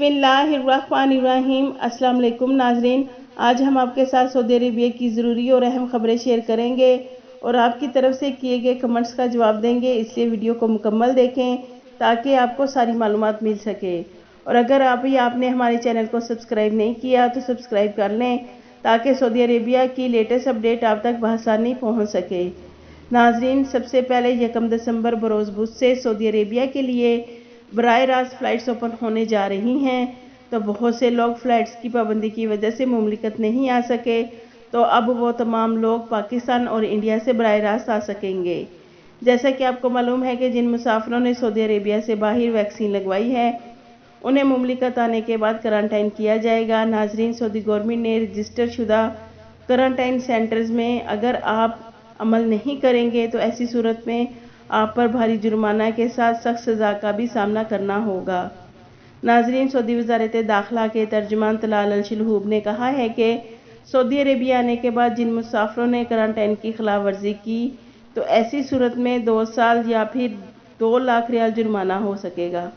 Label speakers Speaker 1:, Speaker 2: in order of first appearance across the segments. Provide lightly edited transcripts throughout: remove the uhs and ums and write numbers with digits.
Speaker 1: बिस्मिल्लाहिर्रहमानिर्रहीम। अस्सलाम वालेकुम नाजरीन, आज हम आपके साथ सऊदी अरेबिया की ज़रूरी और अहम खबरें शेयर करेंगे और आपकी तरफ से किए गए कमेंट्स का जवाब देंगे, इसलिए वीडियो को मुकम्मल देखें ताकि आपको सारी मालूमात मिल सके। और अगर आपने हमारे चैनल को सब्सक्राइब नहीं किया तो सब्सक्राइब कर लें ताकि सऊदी अरेबिया की लेटेस्ट अपडेट आप तक बआसानी पहुँच सके। नाजरीन, सबसे पहले 1 दिसंबर बरोज़ बुध से सऊदी अरेबिया के लिए बराह रास्त फ़्लाइट्स ओपन होने जा रही हैं, तो बहुत से लोग फ़्लाइट्स की पाबंदी की वजह से मुमलिकत नहीं आ सके, तो अब वो तमाम लोग पाकिस्तान और इंडिया से बराह रास्त आ सकेंगे। जैसा कि आपको मालूम है कि जिन मुसाफिरों ने सऊदी अरेबिया से बाहर वैक्सीन लगवाई है उन्हें मुमलिकत आने के बाद क्वारंटाइन किया जाएगा। नाजरीन, सऊदी गवर्नमेंट ने रजिस्टर शुदा क्वारंटाइन सेंटर्स में अगर आप अमल नहीं करेंगे तो ऐसी सूरत में आप पर भारी जुर्माना के साथ सख्त सज़ा का भी सामना करना होगा। नाजरीन, सऊदी वज़ारत दाखिला के तर्जुमान तलाल अल शलहूब ने कहा है कि सऊदी अरेबिया आने के बाद जिन मुसाफिरों ने क्वारंटाइन की खिलाफ वर्जी की तो ऐसी सूरत में 2 साल या फिर 2 लाख रियाल जुर्माना हो सकेगा।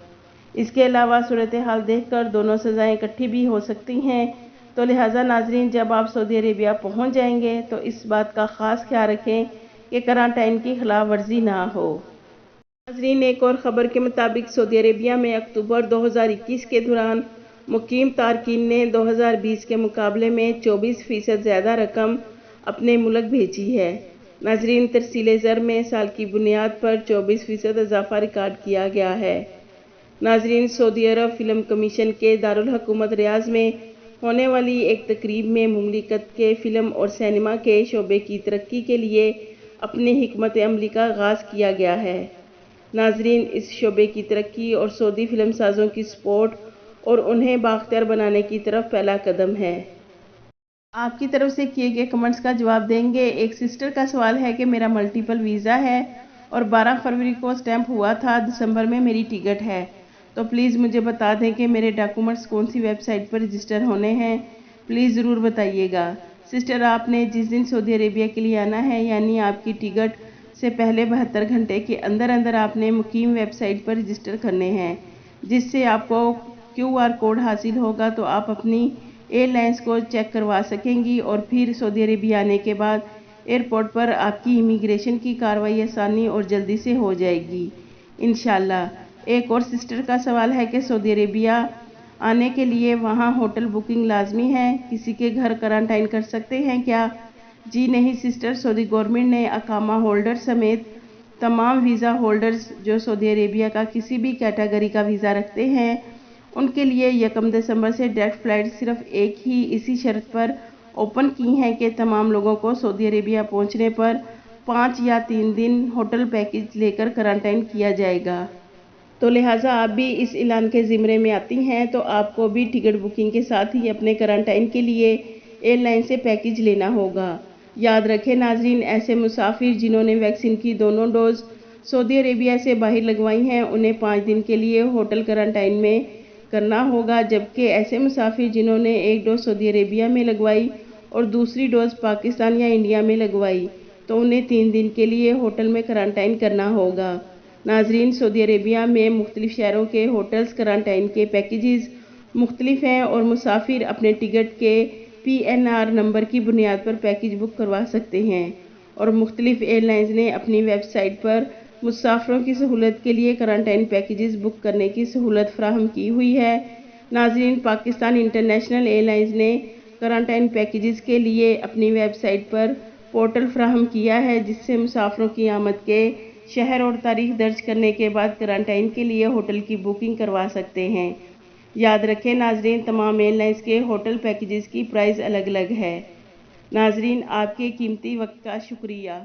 Speaker 1: इसके अलावा सूरत हाल देख कर दोनों सज़ाएँ इकट्ठी भी हो सकती हैं, तो लिहाजा नाजरीन, जब आप सऊदी अरेबिया पहुँच जाएंगे तो इस बात का ख़ास ख्याल रखें कि क्वारंटाइन की खिलाफ वर्जी ना हो। नाजरीन, एक और ख़बर के मुताबिक सऊदी अरेबिया में अक्टूबर 2021 के दौरान मुकीम तारकीन ने 2020 के मुकाबले में 24% ज़्यादा रकम अपने मुल्क भेजी है। नाजरीन, तरसील ज़र में साल की बुनियाद पर 24% इजाफा रिकॉर्ड किया गया है। नाजरीन, सऊदी अरब फिल्म कमीशन के दारुल हुकूमत रियाज में होने वाली एक तकरीब में मुमलिकत के फ़िल्म और सिनेमा के शोबे की तरक्की के लिए अपनी हिकमत अमली का आगाज़ किया गया है। नाजरीन, इस शोबे की तरक्की और सऊदी फिल्म साजों की सपोर्ट और उन्हें बाख्तियार बनाने की तरफ पहला कदम है। आपकी तरफ से किए गए कमेंट्स का जवाब देंगे। एक सिस्टर का सवाल है कि मेरा मल्टीपल वीज़ा है और 12 फरवरी को स्टैंप हुआ था, दिसंबर में मेरी टिकट है, तो प्लीज़ मुझे बता दें कि मेरे डॉक्यूमेंट्स कौन सी वेबसाइट पर रजिस्टर होने हैं। प्लीज़ ज़रूर बताइएगा। सिस्टर, आपने जिस दिन सऊदी अरेबिया के लिए आना है, यानी आपकी टिकट से पहले 72 घंटे के अंदर अंदर आपने मुकीम वेबसाइट पर रजिस्टर करने हैं, जिससे आपको QR कोड हासिल होगा, तो आप अपनी एयरलाइंस को चेक करवा सकेंगी और फिर सऊदी अरेबिया आने के बाद एयरपोर्ट पर आपकी इमिग्रेशन की कार्रवाई आसानी और जल्दी से हो जाएगी इंशाल्लाह। एक और सिस्टर का सवाल है कि सऊदी अरेबिया आने के लिए वहाँ होटल बुकिंग लाजमी है, किसी के घर क्वारंटाइन कर सकते हैं क्या? जी नहीं सिस्टर, सऊदी गवर्नमेंट ने अकामा होल्डर समेत तमाम वीज़ा होल्डर्स जो सऊदी अरेबिया का किसी भी कैटेगरी का वीज़ा रखते हैं उनके लिए 1 दिसंबर से डायरेक्ट फ़्लाइट सिर्फ एक ही इसी शर्त पर ओपन की हैं कि तमाम लोगों को सऊदी अरेबिया पहुंचने पर 5 या 3 दिन होटल पैकेज लेकर क्वारंटाइन किया जाएगा। तो लिहाजा आप भी इस ऐलान के ज़िम्मे में आती हैं तो आपको भी टिकट बुकिंग के साथ ही अपने क्वारंटाइन के लिए एयरलाइन से पैकेज लेना होगा। याद रखें नाजरीन, ऐसे मुसाफिर जिन्होंने वैक्सीन की दोनों डोज सऊदी अरेबिया से बाहर लगवाई हैं उन्हें 5 दिन के लिए होटल क्वारंटाइन में करना होगा, जबकि ऐसे मुसाफिर जिन्होंने एक डोज सऊदी अरेबिया में लगवाई और दूसरी डोज पाकिस्तान या इंडिया में लगवाई तो उन्हें 3 दिन के लिए होटल में क्वारंटाइन करना होगा। नाजरीन, सऊदी अरेबिया में मुख्तलिफ शहरों के होटल्स क्वारंटाइन के पैकेजेस मुख्तलिफ हैं और मुसाफिर अपने टिकट के PNR नंबर की बुनियाद पर पैकेज बुक करवा सकते हैं और मुख्तलिफ एयरलाइंस ने अपनी वेबसाइट पर मुसाफिरों की सहूलत के लिए क्वारंटाइन पैकेजेस बुक करने की सहूलत फराहम की हुई है। नाजरीन, पाकिस्तान इंटरनेशनल एयरलाइंस ने क्वारंटाइन पैकेजेस के लिए अपनी वेबसाइट पर पोर्टल फराहम किया है, जिससे मुसाफिरों की आमद के शहर और तारीख दर्ज करने के बाद क्वारंटाइन के लिए होटल की बुकिंग करवा सकते हैं। याद रखें नाजरीन, तमाम एयरलाइंस के होटल पैकेजेस की प्राइस अलग अलग है। नाजरीन, आपके कीमती वक्त का शुक्रिया।